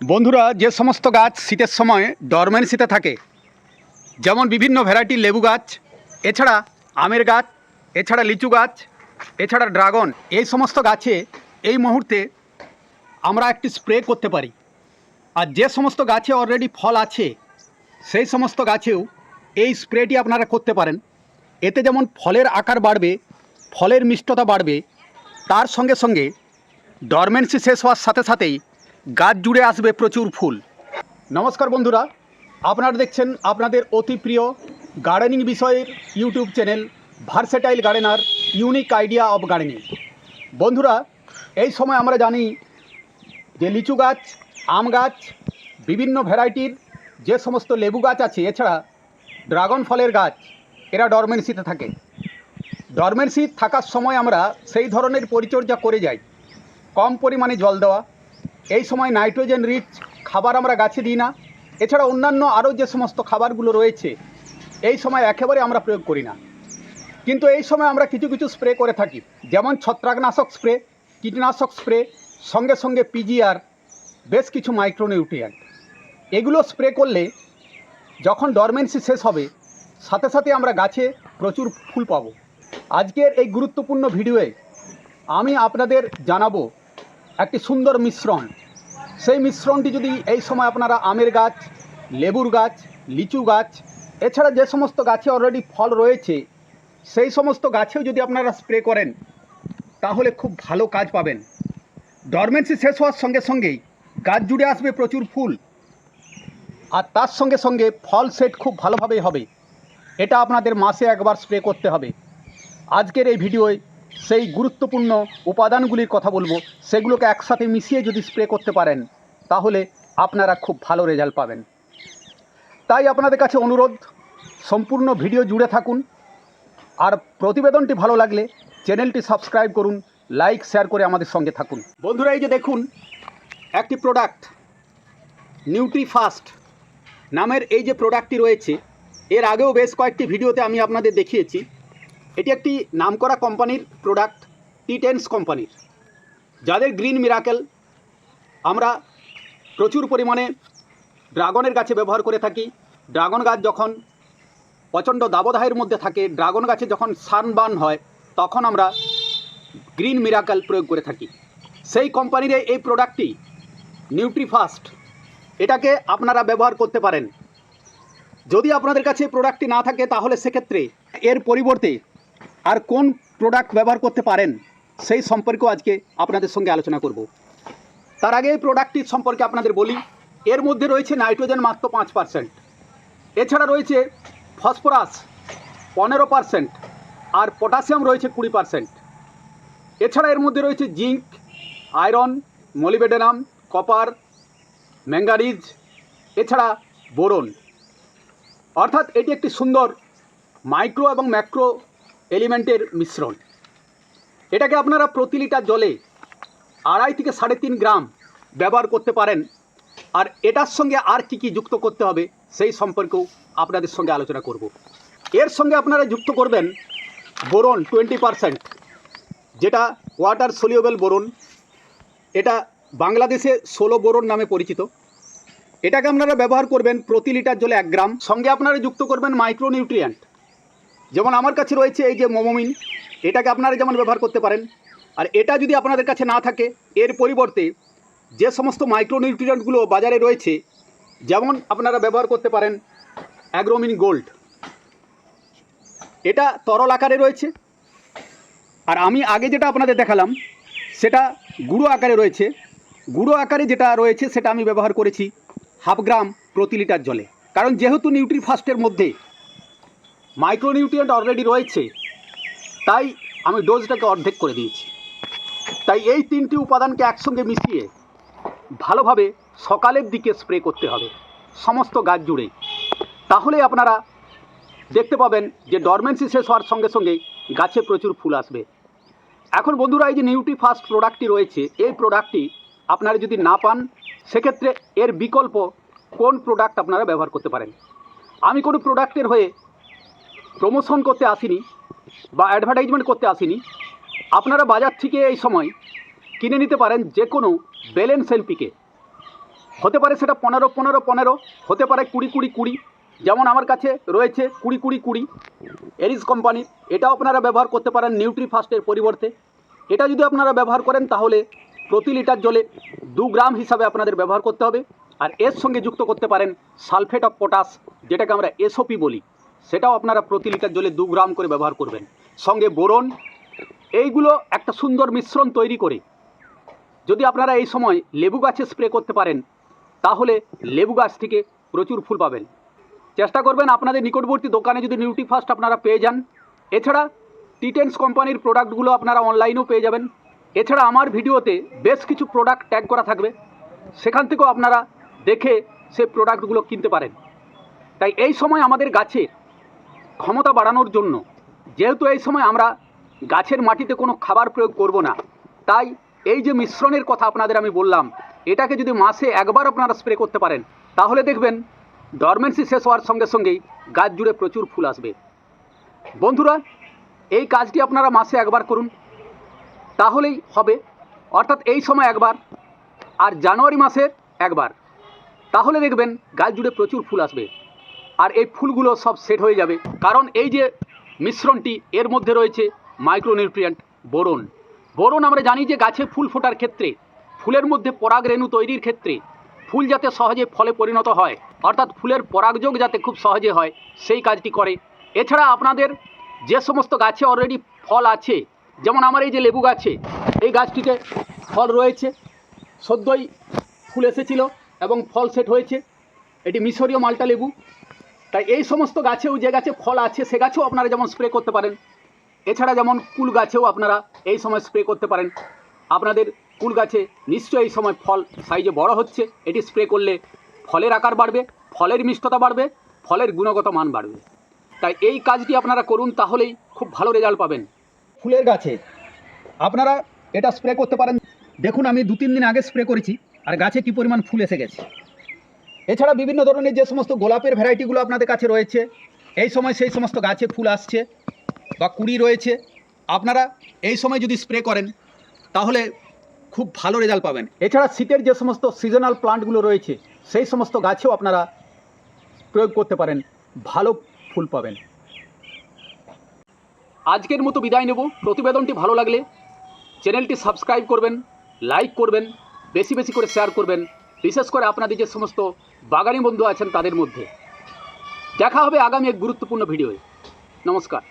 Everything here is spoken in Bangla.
বন্ধুরা, যে সমস্ত গাছ শীতের সময় ডরমেন্সিতে থাকে, যেমন বিভিন্ন ভ্যারাইটির লেবু গাছ, এছাড়া আমের গাছ, এছাড়া লিচু গাছ, এছাড়া ড্রাগন, এই সমস্ত গাছে এই মুহূর্তে আমরা একটি স্প্রে করতে পারি। আর যে সমস্ত গাছে অলরেডি ফল আছে সেই সমস্ত গাছেও এই স্প্রেটি আপনারা করতে পারেন। এতে যেমন ফলের আকার বাড়বে, ফলের মিষ্টতা বাড়বে, তার সঙ্গে সঙ্গে ডরমেন্সি শেষ হওয়ার সাথে সাথেই গাছ জুড়ে আসবে প্রচুর ফুল। নমস্কার বন্ধুরা, আপনারা দেখছেন আপনাদের অতি প্রিয় গার্ডেনিং বিষয়ের YouTube channel versatile gardener, unique idea of gardening. বন্ধুরা, এই সময় আমরা জানি যে লিচু গাছ, আম গাছ, বিভিন্ন ভ্যারাইটির যে সমস্ত লেবু গাছ আছে, এছাড়া ড্রাগন ফলের গাছ, এরা ডরমেন্সিতে থাকে। ডরমেন্সি থাকার সময় আমরা সেই ধরনের পরিচর্যা করে যাই, কম পরিমাণে জল দেওয়া, এই সময় নাইট্রোজেন রিচ খাবার আমরা গাছে দিই না, এছাড়া অন্যান্য আরও যে সমস্ত খাবারগুলো রয়েছে এই সময় একেবারে আমরা প্রয়োগ করি না। কিন্তু এই সময় আমরা কিছু কিছু স্প্রে করে থাকি, যেমন ছত্রাকনাশক স্প্রে, কীটনাশক স্প্রে, সঙ্গে সঙ্গে পিজিআর, বেশ কিছু মাইক্রোনিউট্রিয়েন্ট। এগুলো স্প্রে করলে যখন ডরমেন্সি শেষ হবে সাথে সাথে আমরা গাছে প্রচুর ফুল পাবো। আজকের এই গুরুত্বপূর্ণ ভিডিওয়ে আমি আপনাদের জানাবো একটি সুন্দর মিশ্রণ। সেই মিশ্রণটি যদি এই সময় আপনারা আমের গাছ, লেবুর গাছ, লিচু গাছ, এছাড়া যে সমস্ত গাছে অলরেডি ফল রয়েছে সেই সমস্ত গাছেও যদি আপনারা স্প্রে করেন তাহলে খুব ভালো কাজ পাবেন। ডরমেন্সি শেষ হওয়ার সঙ্গে সঙ্গেই গাছ জুড়ে আসবে প্রচুর ফুল, আর তার সঙ্গে সঙ্গে ফল সেট খুব ভালোভাবেই হবে। এটা আপনাদের মাসে একবার স্প্রে করতে হবে। আজকের এই ভিডিওয় সেই গুরুত্বপূর্ণ উপাদানগুলির কথা বলবো, সেগুলোকে একসাথে মিশিয়ে যদি স্প্রে করতে পারেন তাহলে আপনারা খুব ভালো রেজাল্ট পাবেন। তাই আপনাদের কাছে অনুরোধ, সম্পূর্ণ ভিডিও জুড়ে থাকুন, আর প্রতিবেদনটি ভালো লাগলে চ্যানেলটি সাবস্ক্রাইব করুন, লাইক শেয়ার করে আমাদের সঙ্গে থাকুন। বন্ধুরা, এই যে দেখুন একটি প্রোডাক্ট নিউট্রিফাস্ট নামের এই যে প্রোডাক্টটি রয়েছে, এর আগেও বেশ কয়েকটি ভিডিওতে আমি আপনাদের দেখিয়েছি। এটি একটি নামকরা কোম্পানির প্রোডাক্ট, টি10 কোম্পানির, যাদের গ্রিন মিরাকেল আমরা প্রচুর পরিমাণে ড্রাগনের গাছে ব্যবহার করে থাকি। ড্রাগন গাছ যখন প্রচণ্ড দাবদাহের মধ্যে থাকে, ড্রাগন গাছে যখন সানবার্ন হয়, তখন আমরা গ্রিন মিরাকেল প্রয়োগ করে থাকি। সেই কোম্পানির এই প্রোডাক্টটি নিউট্রিফাস্ট, এটাকে আপনারা ব্যবহার করতে পারেন। যদি আপনাদের কাছে এই প্রোডাক্টটি না থাকে তাহলে সেক্ষেত্রে এর পরিবর্তে আর কোন প্রোডাক্ট ব্যবহার করতে পারেন সেই সম্পর্কেও আজকে আপনাদের সঙ্গে আলোচনা করব। তার আগে এই প্রোডাক্টটির সম্পর্কে আপনাদের বলি। এর মধ্যে রয়েছে নাইট্রোজেন মাত্র 5%, এছাড়া রয়েছে ফসফরাস 15%, আর পটাশিয়াম রয়েছে 20%। এছাড়া এর মধ্যে রয়েছে জিঙ্ক, আয়রন, মলিবেডেনাম, কপার, ম্যাঙ্গানিজ, এছাড়া বোরন। অর্থাৎ এটি একটি সুন্দর মাইক্রো এবং ম্যাক্রো এলিমেন্টের মিশ্রণ। এটাকে আপনারা প্রতি লিটার জলে 2.5 থেকে 3.5 গ্রাম ব্যবহার করতে পারেন। আর এটার সঙ্গে আর কি কি যুক্ত করতে হবে সেই সম্পর্কেও আপনাদের সঙ্গে আলোচনা করব। এর সঙ্গে আপনারা যুক্ত করবেন বোরন 20%, যেটা ওয়াটার সলিউবল বোরন। এটা বাংলাদেশে 16 বোরন নামে পরিচিত। এটাকে আপনারা ব্যবহার করবেন প্রতি লিটার জলে 1 গ্রাম। সঙ্গে আপনারা যুক্ত করবেন মাইক্রোনিউট্রিয়েন্ট, যেমন আমার কাছে রয়েছে এই যে মোমোমিন, এটাকে আপনারা যেমন ব্যবহার করতে পারেন। আর এটা যদি আপনাদের কাছে না থাকে, এর পরিবর্তে যে সমস্ত মাইক্রোনিউট্রিয়েন্টগুলো বাজারে রয়েছে, যেমন আপনারা ব্যবহার করতে পারেন অ্যাগ্রোমিন গোল্ড, এটা তরল আকারে রয়েছে। আর আমি আগে যেটা আপনাদের দেখালাম সেটা গুঁড়ো আকারে রয়েছে। গুঁড়ো আকারে যেটা রয়েছে সেটা আমি ব্যবহার করেছি 1/2 গ্রাম প্রতি লিটার জলে। কারণ যেহেতু নিউট্রিফাস্টের মধ্যে মাইক্রোনিউট্রিয়েন্ট অলরেডি রয়েছে, তাই আমি ডোজটাকে অর্ধেক করে দিয়েছি। তাই এই 3টি উপাদানকে একসঙ্গে মিশিয়ে ভালোভাবে সকালের দিকে স্প্রে করতে হবে সমস্ত গাছ জুড়ে। তাহলে আপনারা দেখতে পাবেন যে ডরমেন্সি শেষ হওয়ার সঙ্গে সঙ্গে গাছে প্রচুর ফুল আসবে। এখন বন্ধুরা, এই যে নিউট্রিফাস্ট প্রোডাক্টটি রয়েছে, এই প্রোডাক্টটি আপনারা যদি না পান সেক্ষেত্রে এর বিকল্প কোন প্রোডাক্ট আপনারা ব্যবহার করতে পারেন। আমি কোনো প্রোডাক্টের হয়ে প্রমোশন করতে আসিনি বা অ্যাডভার্টাইজমেন্ট করতে আসিনি। আপনারা বাজার থেকে এই সময় কিনে নিতে পারেন যে কোনো ব্যালেন্স এলপিকে। হতে পারে সেটা 15-15-15, হতে পারে 20-20-20, যেমন আমার কাছে রয়েছে 20-20-20 এরিস কোম্পানির। এটাও আপনারা ব্যবহার করতে পারেন নিউট্রিফাস্টের পরিবর্তে। এটা যদি আপনারা ব্যবহার করেন তাহলে প্রতি লিটার জলে 2 গ্রাম হিসাবে আপনাদের ব্যবহার করতে হবে। আর এর সঙ্গে যুক্ত করতে পারেন সালফেট অফ পটাশ, যেটাকে আমরা এসওপি বলি, সেটাও আপনারা প্রতি লিটার জলে 2 গ্রাম করে ব্যবহার করবেন। সঙ্গে বোরন, এইগুলো একটা সুন্দর মিশ্রণ তৈরি করে যদি আপনারা এই সময় লেবু গাছে স্প্রে করতে পারেন তাহলে লেবু গাছ থেকে প্রচুর ফুল পাবেন। চেষ্টা করবেন আপনাদের নিকটবর্তী দোকানে যদি নিউট্রিফাস্ট আপনারা পেয়ে যান। এছাড়া টিটেন্স কোম্পানির প্রোডাক্টগুলো আপনারা অনলাইনেও পেয়ে যাবেন। এছাড়া আমার ভিডিওতে বেশ কিছু প্রোডাক্ট ট্যাগ করা থাকবে, সেখান থেকেও আপনারা দেখে সেই প্রোডাক্টগুলো কিনতে পারেন। তাই এই সময় আমাদের গাছের ক্ষমতা বাড়ানোর জন্য, যেহেতু এই সময় আমরা গাছের মাটিতে কোনো খাবার প্রয়োগ করব না, তাই এই যে মিশ্রণের কথা আপনাদের আমি বললাম, এটাকে যদি মাসে একবার আপনারা স্প্রে করতে পারেন তাহলে দেখবেন ডরমেন্সি শেষ হওয়ার সঙ্গে সঙ্গেই গাছ জুড়ে প্রচুর ফুল আসবে। বন্ধুরা, এই কাজটি আপনারা মাসে একবার করুন, তাহলেই হবে। অর্থাৎ এই সময় একবার আর জানুয়ারি মাসে একবার, তাহলে দেখবেন গাছ জুড়ে প্রচুর ফুল আসবে। আর এই ফুলগুলো সব সেট হয়ে যাবে, কারণ এই যে মিশ্রণটি এর মধ্যে রয়েছে মাইক্রোনিউট্রিয়েন্ট বোরন। বোরন আমরা জানি যে গাছে ফুল ফোটার ক্ষেত্রে, ফুলের মধ্যে পরাগরেণু তৈরির ক্ষেত্রে, ফুল যাতে সহজে ফলে পরিণত হয়, অর্থাৎ ফুলের পরাগযোগ যাতে খুব সহজে হয়, সেই কাজটি করে। এছাড়া আপনাদের যে সমস্ত গাছে অলরেডি ফল আছে, যেমন আমার এই যে লেবু গাছে, এই গাছটিতে ফল রয়েছে, সদ্যই ফুল এসেছিল এবং ফল সেট হয়েছে, এটি মিশরীয় মাল্টা লেবু। তাই এই সমস্ত গাছেও, যে গাছে ফল আছে সে গাছেও আপনারা যেমন স্প্রে করতে পারেন। এছাড়া যেমন কুল গাছেও আপনারা এই সময় স্প্রে করতে পারেন। আপনাদের কুল গাছে নিশ্চয়ই এই সময় ফল সাইজে বড় হচ্ছে, এটি স্প্রে করলে ফলের আকার বাড়বে, ফলের মিষ্টতা বাড়বে, ফলের গুণগত মান বাড়বে। তাই এই কাজটি আপনারা করুন, তাহলেই খুব ভালো রেজাল্ট পাবেন। ফুলের গাছে আপনারা এটা স্প্রে করতে পারেন। দেখুন, আমি 2-3 দিন আগে স্প্রে করেছি আর গাছে কি পরিমাণ ফুল এসে গেছে। এছাড়া বিভিন্ন ধরনের যে সমস্ত গোলাপের ভ্যারাইটিগুলো আপনাদের কাছে রয়েছে, এই সময় সেই সমস্ত গাছে ফুল আসছে বা কুড়ি রয়েছে, আপনারা এই সময় যদি স্প্রে করেন তাহলে খুব ভালো রেজাল্ট পাবেন। এছাড়া শীতের যে সমস্ত সিজনাল প্লান্টগুলো রয়েছে সেই সমস্ত গাছেও আপনারা প্রয়োগ করতে পারেন, ভালো ফুল পাবেন। আজকের মতো বিদায় নেব। প্রতিবেদনটি ভালো লাগলে চ্যানেলটি সাবস্ক্রাইব করবেন, লাইক করবেন, বেশি বেশি করে শেয়ার করবেন, বিশেষ করে আপনাদের যে সমস্ত বাগানি বন্ধু আছেন তাদের মধ্যে। দেখা হবে আগামী এক গুরুত্বপূর্ণ ভিডিওয়ে। নমস্কার।